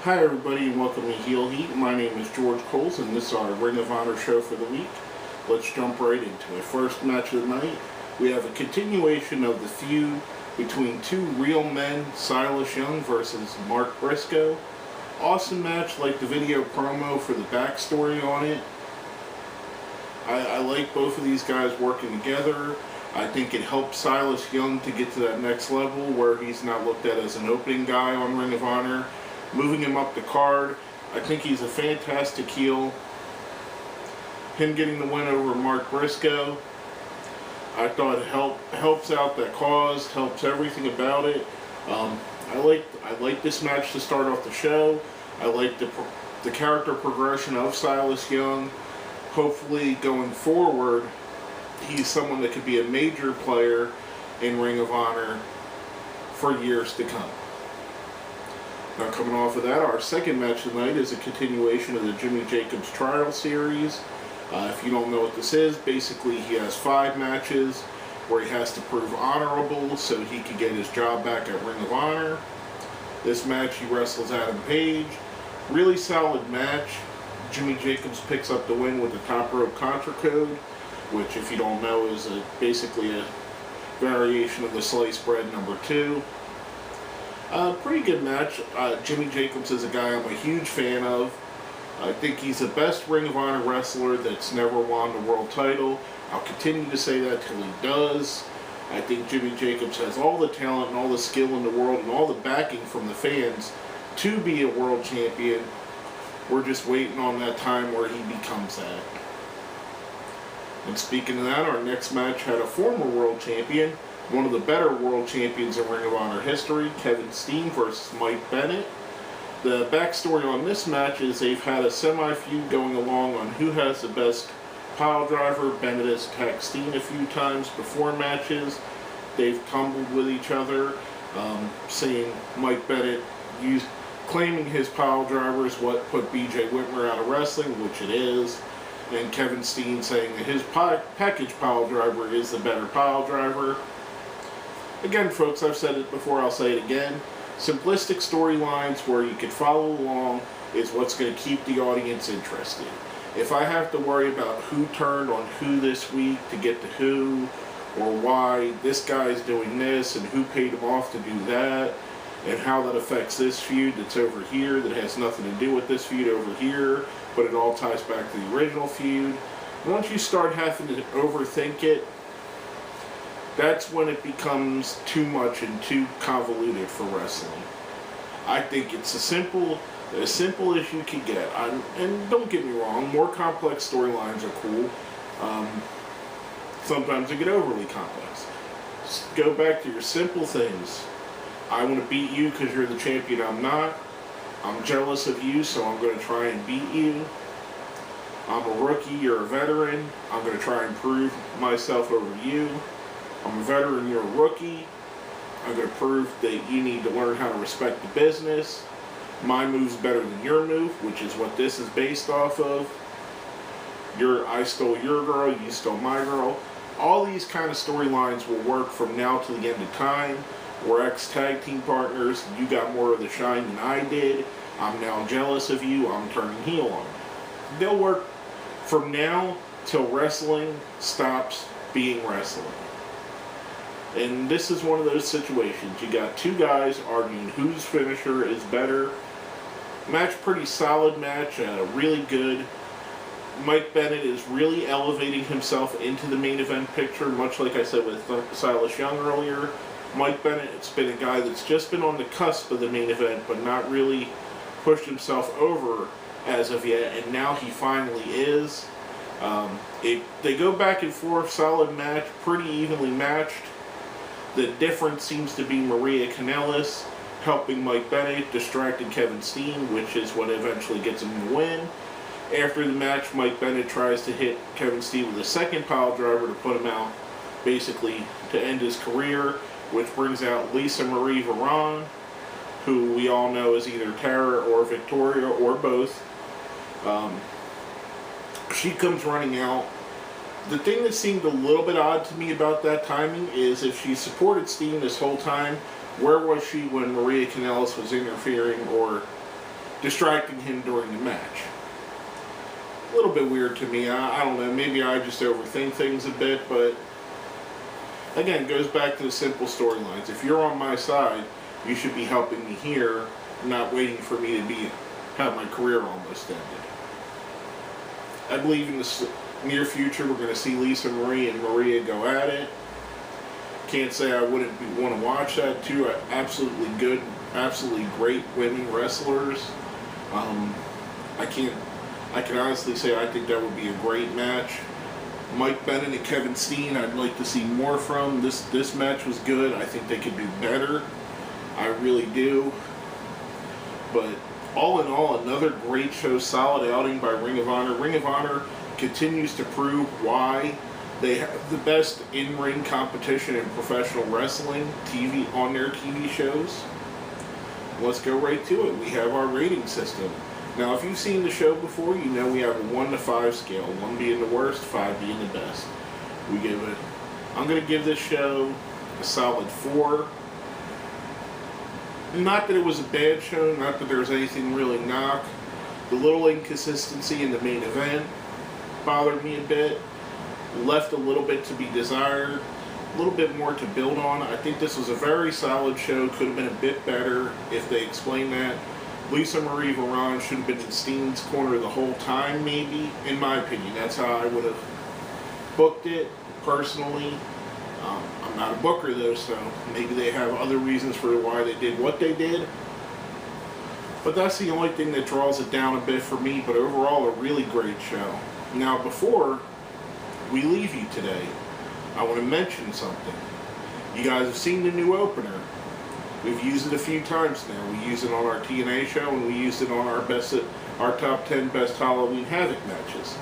Hi everybody and welcome to Heel Heat. My name is George Coles and this is our Ring of Honor show for the week. Let's jump right into it. First match of the night, we have a continuation of the feud between two real men, Silas Young versus Mark Briscoe. Awesome match, like the video promo for the backstory on it. I like both of these guys working together. I think it helps Silas Young to get to that next level where he's not looked at as an opening guy on Ring of Honor. Moving him up the card, I think he's a fantastic heel. Him getting the win over Mark Briscoe, I thought it helps out that cause, helps everything about it. I like this match to start off the show. I like the character progression of Silas Young. Hopefully going forward, he's someone that could be a major player in Ring of Honor for years to come. Now, coming off of that, our second match tonight is a continuation of the Jimmy Jacobs Trial Series. If you don't know what this is, basically he has 5 matches where he has to prove honorable so he can get his job back at Ring of Honor. This match he wrestles Adam Page. Really solid match. Jimmy Jacobs picks up the win with the top rope contra code, which, if you don't know, is basically a variation of the sliced bread number 2. Pretty good match. Jimmy Jacobs is a guy I'm a huge fan of. I think he's the best Ring of Honor wrestler that's never won the world title. I'll continue to say that till he does. I think Jimmy Jacobs has all the talent and all the skill in the world and all the backing from the fans to be a world champion. We're just waiting on that time where he becomes that. And speaking of that, our next match had a former world champion, one of the better world champions in Ring of Honor history, Kevin Steen versus Mike Bennett. The backstory on this match is they've had a semi-feud going along on who has the best pile driver. Bennett has attacked Steen a few times before matches. They've tumbled with each other, saying Mike Bennett claiming his pile driver is what put BJ Whitmer out of wrestling, which it is. And Kevin Steen saying that his package pile driver is the better pile driver. Again, folks, I've said it before, I'll say it again. Simplistic storylines where you can follow along is what's going to keep the audience interested. If I have to worry about who turned on who this week to get to who, or why this guy's doing this, and who paid him off to do that, and how that affects this feud that's over here that has nothing to do with this feud over here, but it all ties back to the original feud. Once you start having to overthink it, that's when it becomes too much and too convoluted for wrestling. I think it's as simple as you can get. And don't get me wrong, more complex storylines are cool. Sometimes they get overly complex. Just go back to your simple things. I want to beat you because you're the champion I'm not. I'm jealous of you, so I'm going to try and beat you. I'm a rookie, you're a veteran. I'm going to try and prove myself over you. I'm a veteran, you're a rookie. I'm going to prove that you need to learn how to respect the business. My move's better than your move, which is what this is based off of. I stole your girl, you stole my girl. All these kind of storylines will work from now to the end of time. We're ex-tag team partners. You got more of the shine than I did. I'm now jealous of you. I'm turning heel on you. They'll work from now till wrestling stops being wrestling. And this is one of those situations. You got two guys arguing whose finisher is better. Match, pretty solid match. Really good. Mike Bennett is really elevating himself into the main event picture, much like I said with Silas Young earlier. Mike Bennett's been a guy that's just been on the cusp of the main event, but not really pushed himself over as of yet, and now he finally is. They go back and forth, solid match, pretty evenly matched. The difference seems to be Maria Kanellis helping Mike Bennett, distracting Kevin Steen, which is what eventually gets him the win. After the match, Mike Bennett tries to hit Kevin Steen with a second pile driver to put him out, basically to end his career, which brings out Lisa Marie Varon, who we all know is either Tara or Victoria or both. She comes running out. The thing that seemed a little bit odd to me about that timing is if she supported Steen this whole time, where was she when Maria Kanellis was interfering or distracting him during the match. A little bit weird to me. I don't know. Maybe I just overthink things a bit, but again, it goes back to the simple storylines. If you're on my side, you should be helping me here, not waiting for me to have my career almost ended. I believe in the near future we're going to see Lisa Marie and Maria go at it. Can't say I wouldn't want to watch that. Two absolutely good, absolutely great women wrestlers. I can honestly say I think that would be a great match. Mike Bennett and Kevin Steen, I'd like to see more from. This match was good. I think they could do better. I really do. But all in all, another great show, solid outing by Ring of Honor. Ring of Honor continues to prove why they have the best in-ring competition in professional wrestling TV on their TV shows. Let's go right to it. We have our rating system. Now, if you've seen the show before, you know we have a 1 to 5 scale. 1 being the worst, 5 being the best. I'm going to give this show a solid 4. Not that it was a bad show, not that there's anything really knock. The little inconsistency in the main event bothered me a bit. Left a little bit to be desired. A little bit more to build on. I think this was a very solid show. Could have been a bit better if they explained that. Lisa Marie Varon should have been in Steen's corner the whole time, maybe, in my opinion. That's how I would have booked it, personally. I'm not a booker, though, so maybe they have other reasons for why they did what they did. But that's the only thing that draws it down a bit for me, but overall, a really great show. Now, before we leave you today, I want to mention something. You guys have seen the new opener. We've used it a few times now. We used it on our TNA show, and we used it on our top 10 best Halloween Havoc matches.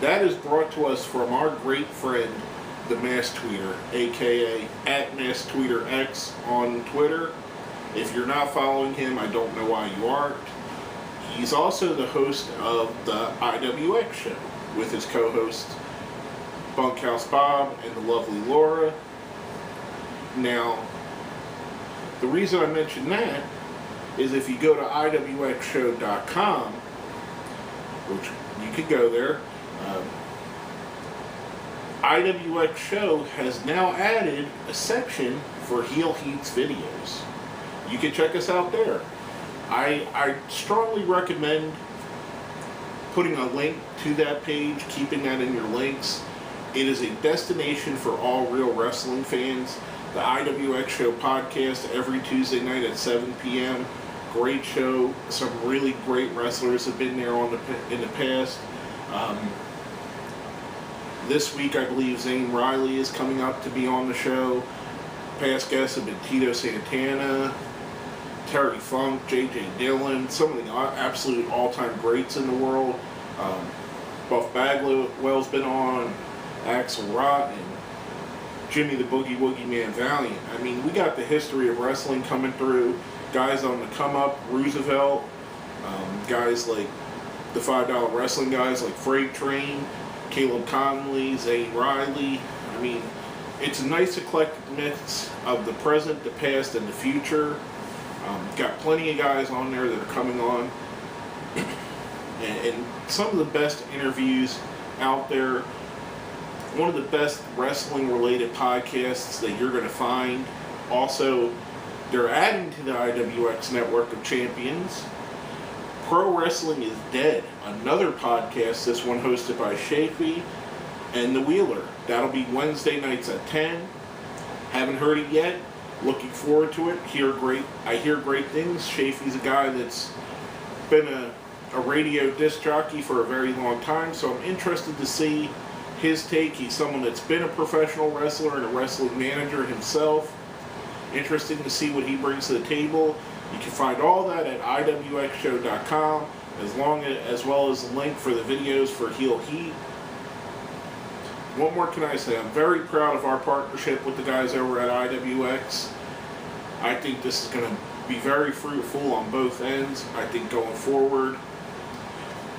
That is brought to us from our great friend, the Mass Tweeter, aka @MassTweeterX on Twitter. If you're not following him, I don't know why you aren't. He's also the host of the IWX show with his co-hosts Bunkhouse Bob and the lovely Laura. Now, the reason I mention that is if you go to IWXshow.com, which you could go there, IWX Show has now added a section for Heel Heat's videos. You can check us out there. I strongly recommend putting a link to that page, keeping that in your links. It is a destination for all real wrestling fans. The IWX Show podcast every Tuesday night at 7 p.m. Great show. Some really great wrestlers have been there in the past. This week, I believe Zane Riley is coming up to be on the show. Past guests have been Tito Santana, Terry Funk, J.J. Dillon, some of the absolute all-time greats in the world. Buff Bagwell's been on, Axel Rotten, Jimmy the Boogie Woogie Man Valiant. I mean, we got the history of wrestling coming through. Guys on the come-up, Roosevelt, guys like the $5 wrestling guys like Freight Train, Caleb Conley, Zane Riley. I mean, it's a nice eclectic mix of the present, the past, and the future. Got plenty of guys on there that are coming on. and some of the best interviews out there. One of the best wrestling-related podcasts that you're going to find. Also, they're adding to the IWX Network of Champions. Pro Wrestling is Dead, another podcast, this one hosted by Shafee and The Wheeler. That'll be Wednesday nights at 10. Haven't heard it yet. Looking forward to it. I hear great things. Shafee's a guy that's been a radio disc jockey for a very long time, so I'm interested to see his take. He's someone that's been a professional wrestler and a wrestling manager himself. Interesting to see what he brings to the table. You can find all that at IWXshow.com, as well as the link for the videos for Heel Heat. What more can I say? I'm very proud of our partnership with the guys over at IWX. I think this is going to be very fruitful on both ends. I think going forward,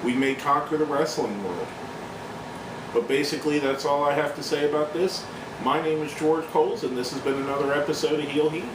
we may conquer the wrestling world. But basically, that's all I have to say about this. My name is George Coles, and this has been another episode of Heel Heat.